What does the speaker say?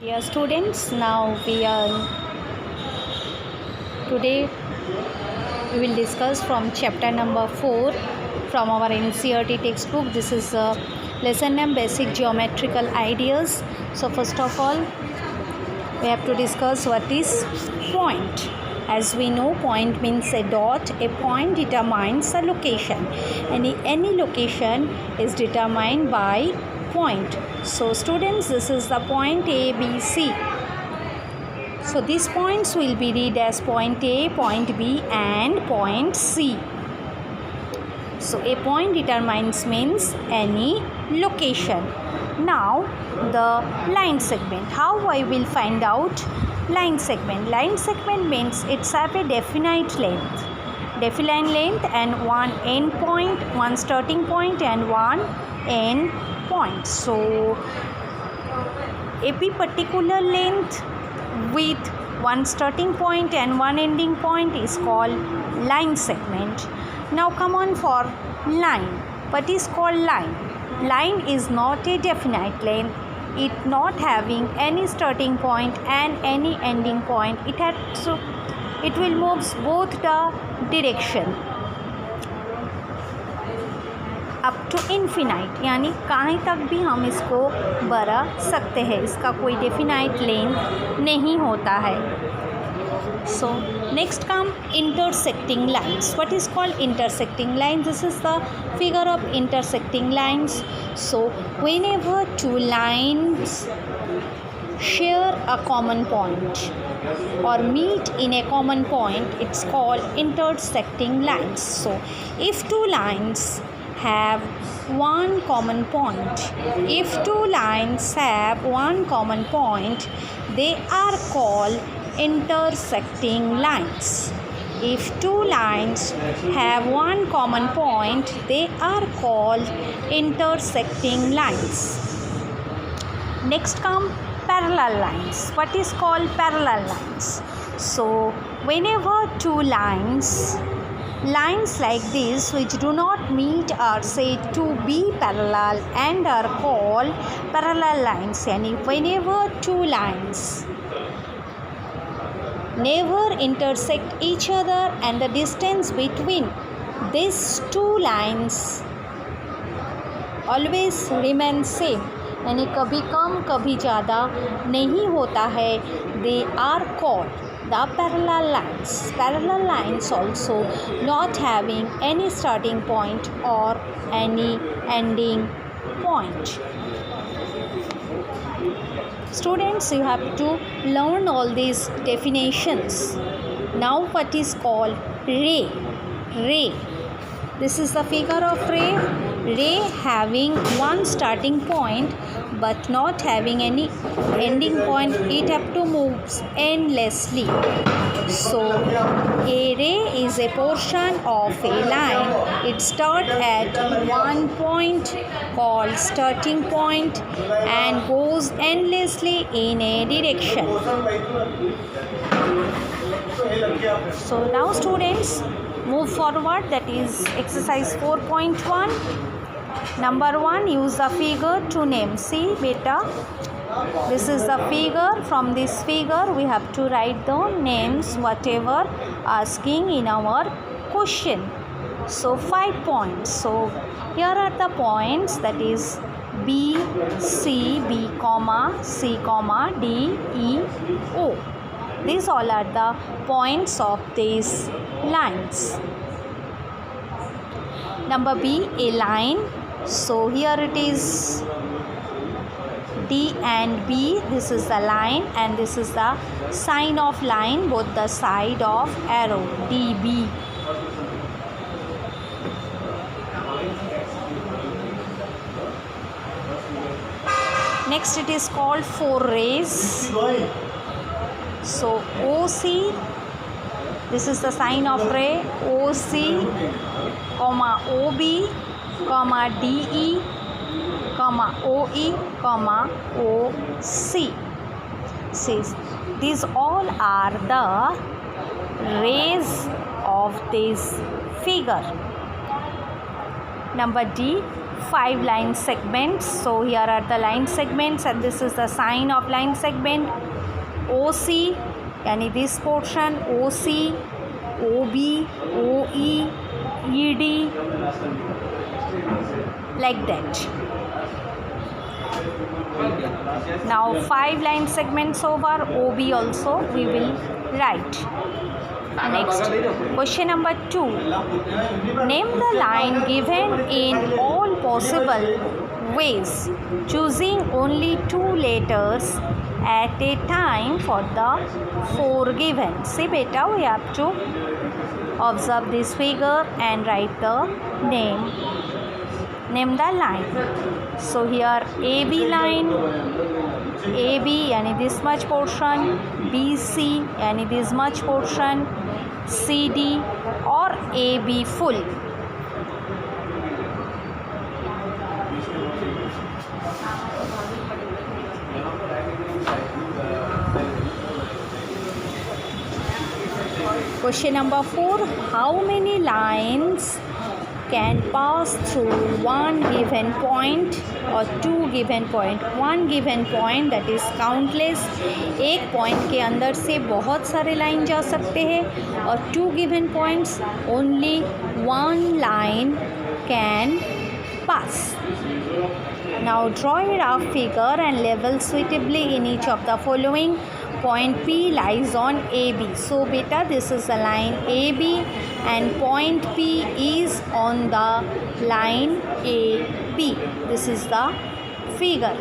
Dear students, now today we will discuss from chapter number 4 from our NCERT textbook. This is lesson name basic geometrical ideas. So first of all, we have to discuss what is point. As we know, point means a dot. A point determines a location. Any location is determined by point. So students, this is the point A, B, C. So these points will be read as point A, point B and point C. So a point determines means any location. Now the line segment. How I will find out line segment? Line segment means it's have a definite length. Definite length and one end point, one starting point and one end point. So a particular length with one starting point and one ending point is called line segment. Now come on for line. What is called line? Line is not a definite length. It not having any starting point and any ending point. It will move both the direction up to infinite, यानी कहीं तक भी हम इसको बढ़ा सकते हैं. इसका कोई डेफिनाइट लेंथ नहीं होता है. So next come intersecting lines. What is called intersecting lines? This is the figure of intersecting lines. So whenever two lines share a common point or meet in a common point, it's called intersecting lines. So if two lines have one common point, if two lines have one common point, they are called intersecting lines. If two lines have one common point, they are called intersecting lines. Next come parallel lines. What is called parallel lines? So whenever two lines like this which do not meet are said to be parallel and are called parallel lines. Yani whenever two lines never intersect each other and the distance between these two lines always remains same, यानी कभी कम कभी ज़्यादा नहीं होता है, they are called the parallel lines. Parallel lines also not having any starting point or any ending point. Students, you have to learn all these definitions. Now what is called ray? Ray. This is the figure of ray. Ray having one starting point but not having any ending point. It have to move endlessly. So a ray is a portion of a line. It starts at one point called starting point and goes endlessly in a direction. So now students, move forward. That is exercise 4.1. Number 1, use the figure to name. See beta, this is the figure. From this figure we have to write the names whatever asking in our question. So 5 points. So here are the points, that is B, C, B, comma, C, comma, D, E, O. These all are the points of these lines. Number B, a line. So here it is D and B. This is the line and this is the sign of line, both the side of arrow, DB. Next it is called 4 rays. So OC, this is the sign of ray, OC, comma OB, comma DE, comma OE, comma OC. Says these all are the rays of this figure. Number D, 5 line segments. So here are the line segments and this is the sign of line segment. OC यानी this portion, OC, OB, OE, ED, like that. Now 5 line segments over, OB also we will write. Next, question number 2. Name the line given in all possible ways, choosing only 2 letters at a time for the 4 given. See beta, we have to observe this figure and write the name. Name the line. So here AB line, AB यानी this much portion, BC यानी this much portion, CD और AB full. Question number 4. How many lines can pass through one given point or 2 given point? One given point that is countless. एक point के अंदर से बहुत सारे line जा सकते हैं और 2 given points only one line can pass. Now draw a rough figure and level suitably in each of the following. Point P lies on AB. So beta, this is the line AB and point P is on the line AB. This is the figure.